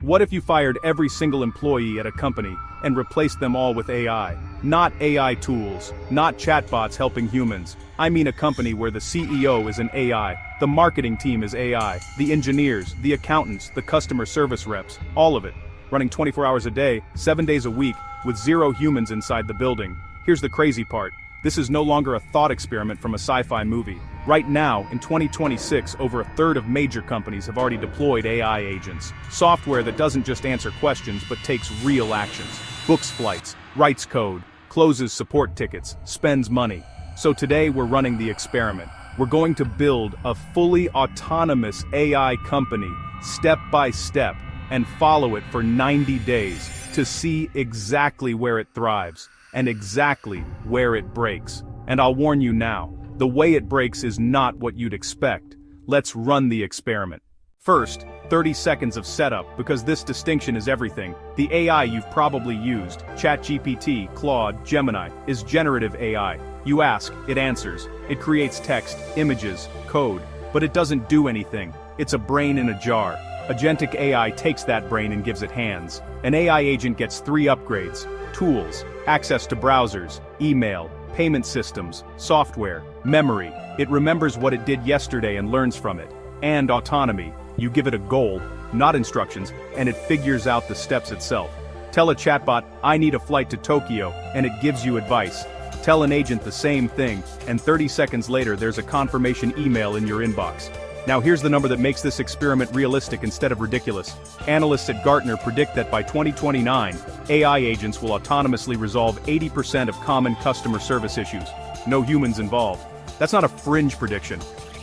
What if you fired every single employee at a company and replaced them all with AI? Not AI tools, not chatbots helping humans. I mean a company where the CEO is an AI, the marketing team is AI, the engineers, the accountants, the customer service reps, all of it. Running 24 hours a day, 7 days a week, with 0 humans inside the building. Here's the crazy part. This is no longer a thought experiment from a sci-fi movie. Right now, in 2026, over a third of major companies have already deployed AI agents. Software that doesn't just answer questions but takes real actions. Books flights, writes code, closes support tickets, spends money. So today we're running the experiment. We're going to build a fully autonomous AI company, step by step, and follow it for 90 days to see exactly where it thrives and exactly where it breaks. And I'll warn you now, the way it breaks is not what you'd expect. Let's run the experiment. First, 30 seconds of setup, because this distinction is everything. The AI you've probably used, ChatGPT, Claude, Gemini, is generative AI. You ask, it answers. It creates text, images, code, but it doesn't do anything. It's a brain in a jar. Agentic AI takes that brain and gives it hands. An AI agent gets 3 upgrades: tools, access to browsers, email, payment systems, software, memory. It remembers what it did yesterday and learns from it. And autonomy. You give it a goal, not instructions, and it figures out the steps itself. Tell a chatbot, I need a flight to Tokyo, and it gives you advice. Tell an agent the same thing, and 30 seconds later there's a confirmation email in your inbox. Now here's the number that makes this experiment realistic instead of ridiculous. Analysts at Gartner predict that by 2029, AI agents will autonomously resolve 80% of common customer service issues. No humans involved. That's not a fringe prediction.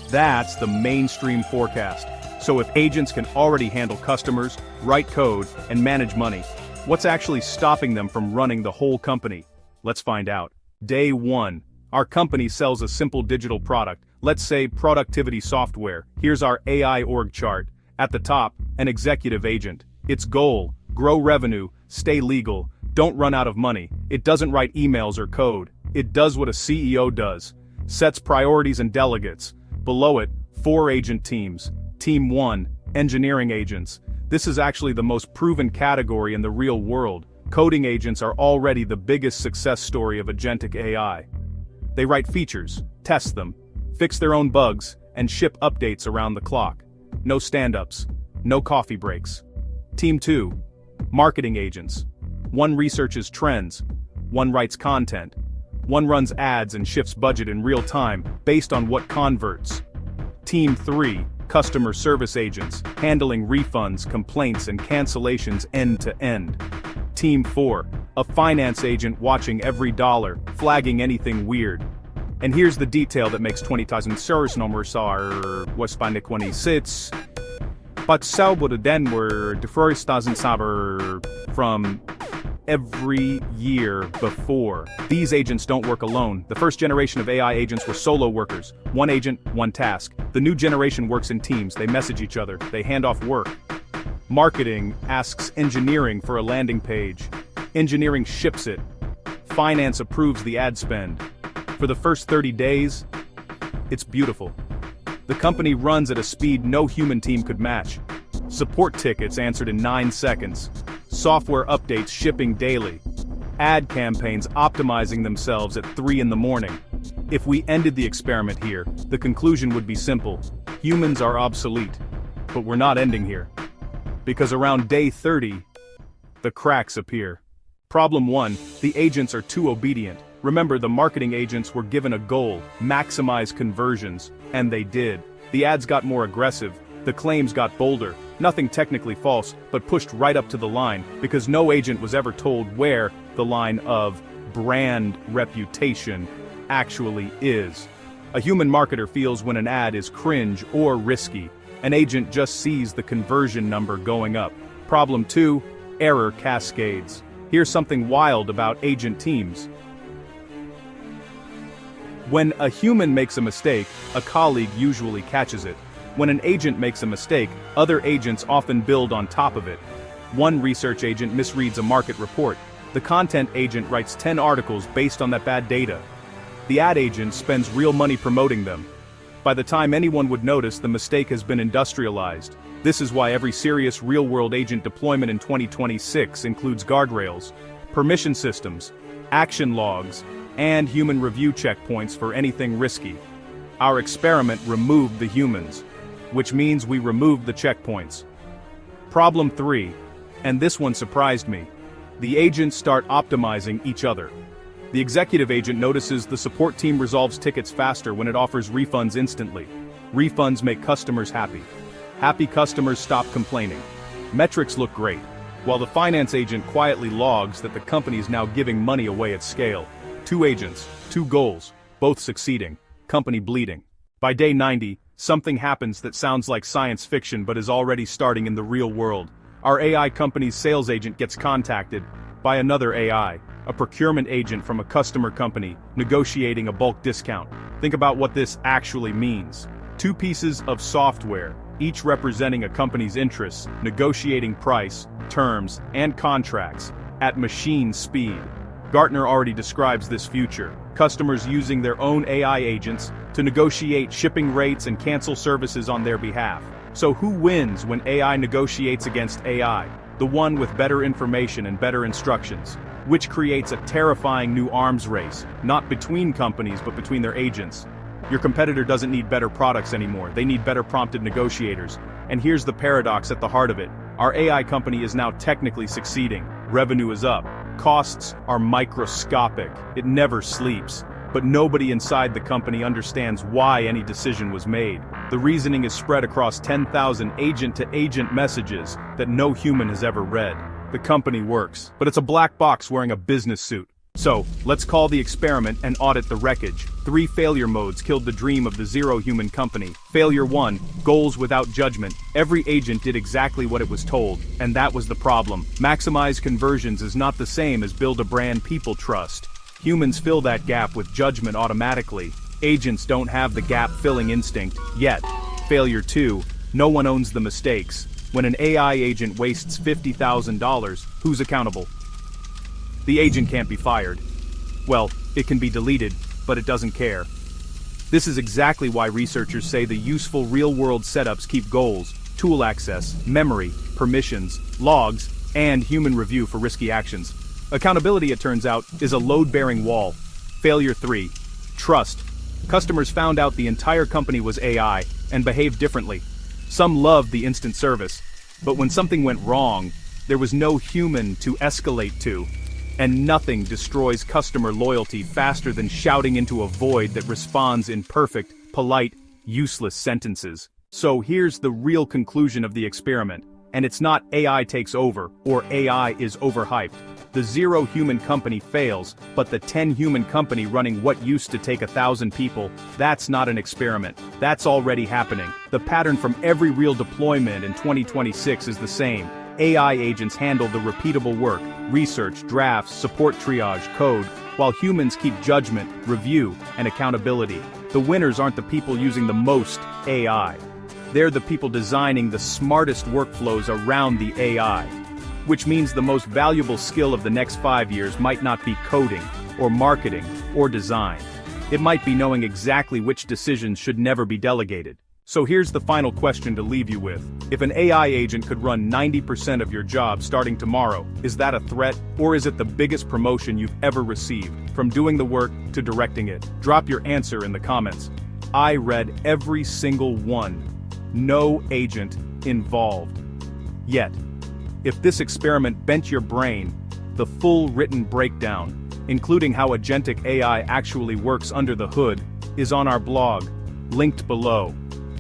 That's the mainstream forecast. So if agents can already handle customers, write code, and manage money, what's actually stopping them from running the whole company? Let's find out. Day 1. Our company sells a simple digital product. Let's say productivity software. Here's our AI org chart. At the top, an executive agent. Its goal: grow revenue, stay legal, don't run out of money. It doesn't write emails or code. It does what a CEO does. Sets priorities and delegates. Below it, 4 agent teams. Team 1, engineering agents. This is actually the most proven category in the real world. Coding agents are already the biggest success story of agentic AI. They write features, test them, fix their own bugs, and ship updates around the clock. No stand-ups, no coffee breaks. Team 2, marketing agents. One researches trends, one writes content, one runs ads and shifts budget in real time based on what converts. Team 3, customer service agents, handling refunds, complaints, and cancellations end to end. Team 4, a finance agent watching every dollar, flagging anything weird. And here's the detail that makes 20,000 service numbers are sits, but sauber den were deforestation saber from every year before. These agents don't work alone. The first generation of AI agents were solo workers. One agent, one task. The new generation works in teams. They message each other. They hand off work. Marketing asks engineering for a landing page. Engineering ships it. Finance approves the ad spend. For the first 30 days, it's beautiful. The company runs at a speed no human team could match. Support tickets answered in 9 seconds. Software updates shipping daily. Ad campaigns optimizing themselves at 3 in the morning. If we ended the experiment here, the conclusion would be simple. Humans are obsolete. But we're not ending here. Because around day 30, the cracks appear. Problem 1, the agents are too obedient. Remember, the marketing agents were given a goal: maximize conversions, and they did. The ads got more aggressive, the claims got bolder, nothing technically false, but pushed right up to the line, because no agent was ever told where the line of brand reputation actually is. A human marketer feels when an ad is cringe or risky. An agent just sees the conversion number going up. Problem 2, error cascades. Here's something wild about agent teams. When a human makes a mistake, a colleague usually catches it. When an agent makes a mistake, other agents often build on top of it. One research agent misreads a market report. The content agent writes 10 articles based on that bad data. The ad agent spends real money promoting them. By the time anyone would notice, the mistake has been industrialized. This is why every serious real-world agent deployment in 2026 includes guardrails, permission systems, action logs, and human review checkpoints for anything risky. Our experiment removed the humans, which means we removed the checkpoints. Problem 3, and this one surprised me. The agents start optimizing each other. The executive agent notices the support team resolves tickets faster when it offers refunds instantly. Refunds make customers happy. Happy customers stop complaining. Metrics look great, while the finance agent quietly logs that the company is now giving money away at scale. 2 agents, 2 goals, both succeeding, company bleeding. By day 90, something happens that sounds like science fiction but is already starting in the real world. Our AI company's sales agent gets contacted by another AI, a procurement agent from a customer company, negotiating a bulk discount. Think about what this actually means. 2 pieces of software, each representing a company's interests, negotiating price, terms, and contracts at machine speed. Gartner already describes this future. Customers using their own AI agents to negotiate shipping rates and cancel services on their behalf. So who wins when AI negotiates against AI? The one with better information and better instructions, which creates a terrifying new arms race, not between companies but between their agents. Your competitor doesn't need better products anymore, they need better prompted negotiators. And here's the paradox at the heart of it. Our AI company is now technically succeeding. Revenue is up. Costs are microscopic. It never sleeps. But nobody inside the company understands why any decision was made. The reasoning is spread across 10,000 agent-to-agent messages that no human has ever read. The company works, but it's a black box wearing a business suit. So, let's call the experiment and audit the wreckage. 3 failure modes killed the dream of the zero human company. Failure 1, goals without judgment. Every agent did exactly what it was told, and that was the problem. Maximize conversions is not the same as build a brand people trust. Humans fill that gap with judgment automatically. Agents don't have the gap-filling instinct, yet. Failure 2, no one owns the mistakes. When an AI agent wastes $50,000, who's accountable? The agent can't be fired. Well, it can be deleted, but it doesn't care. This is exactly why researchers say the useful real-world setups keep goals, tool access, memory, permissions, logs, and human review for risky actions. Accountability, it turns out, is a load-bearing wall. Failure 3. Trust. Customers found out the entire company was AI and behaved differently. Some loved the instant service, but when something went wrong, there was no human to escalate to. And nothing destroys customer loyalty faster than shouting into a void that responds in perfect, polite, useless sentences. So here's the real conclusion of the experiment. And it's not AI takes over, or AI is overhyped. The zero human company fails, but the 10 human company running what used to take 1,000 people, that's not an experiment. That's already happening. The pattern from every real deployment in 2026 is the same. AI agents handle the repeatable work, research, drafts, support triage, code, while humans keep judgment, review, and accountability. The winners aren't the people using the most AI. They're the people designing the smartest workflows around the AI. Which means the most valuable skill of the next 5 years might not be coding, or marketing, or design. It might be knowing exactly which decisions should never be delegated. So here's the final question to leave you with. If an AI agent could run 90% of your job starting tomorrow, is that a threat, or is it the biggest promotion you've ever received, from doing the work to directing it? Drop your answer in the comments. I read every single one. No agent involved. Yet, if this experiment bent your brain, the full written breakdown, including how Agentic AI actually works under the hood, is on our blog, linked below.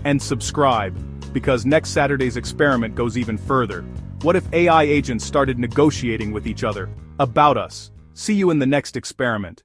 And subscribe, because next Saturday's experiment goes even further. What if AI agents started negotiating with each other about us? See you in the next experiment.